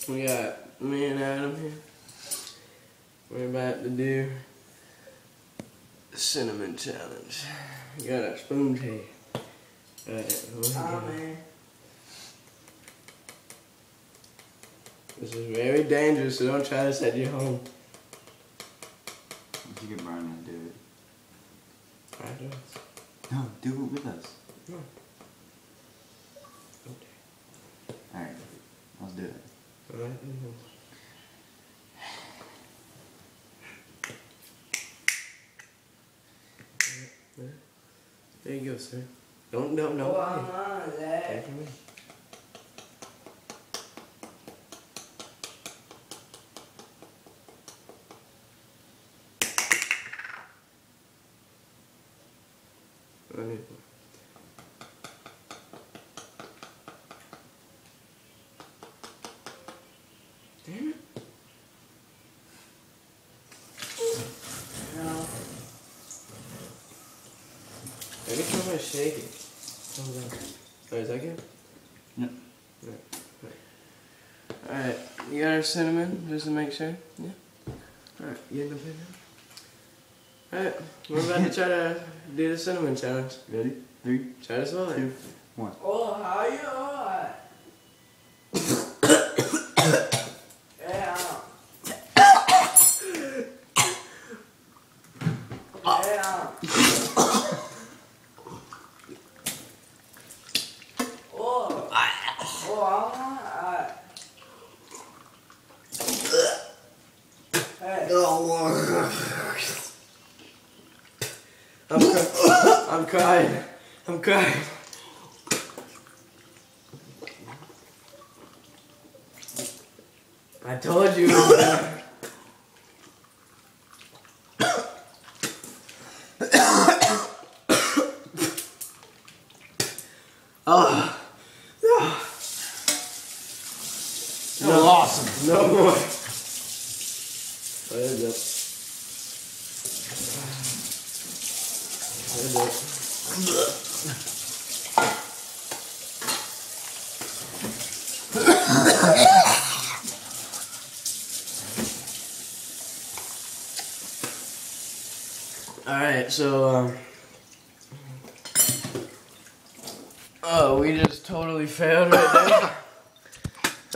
We got me and Adam here. We're about to do the cinnamon challenge. We got our spoons here. Alright, man. This is very dangerous, so don't try this at your home. If you get burned, then do it. Alright, do it. No, do it with us. No. Alright, let's do it. Alright. There you go, sir. Don't. Oh, I'm on Take that. it from me. Right. Damn it. No. Every time I shake it, comes out. Oh, is that good? Yep. Alright, you got our cinnamon, just to make sure? Yeah? Alright, you in the pin now? Alright, we're about to try to do the cinnamon challenge. Ready? 3, Try to swallow it. 2, 1. Oh, how you hot? Yeah. Yeah. Oh. Oh, I'm hot. Hey. I'm crying. I'm crying. I told you it was bad. Oh. No, awesome. No more. There's it. There's it. Alright, so, oh, we just totally failed right there.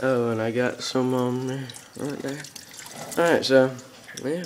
Oh, and I got some on there, right there. Alright, so, yeah.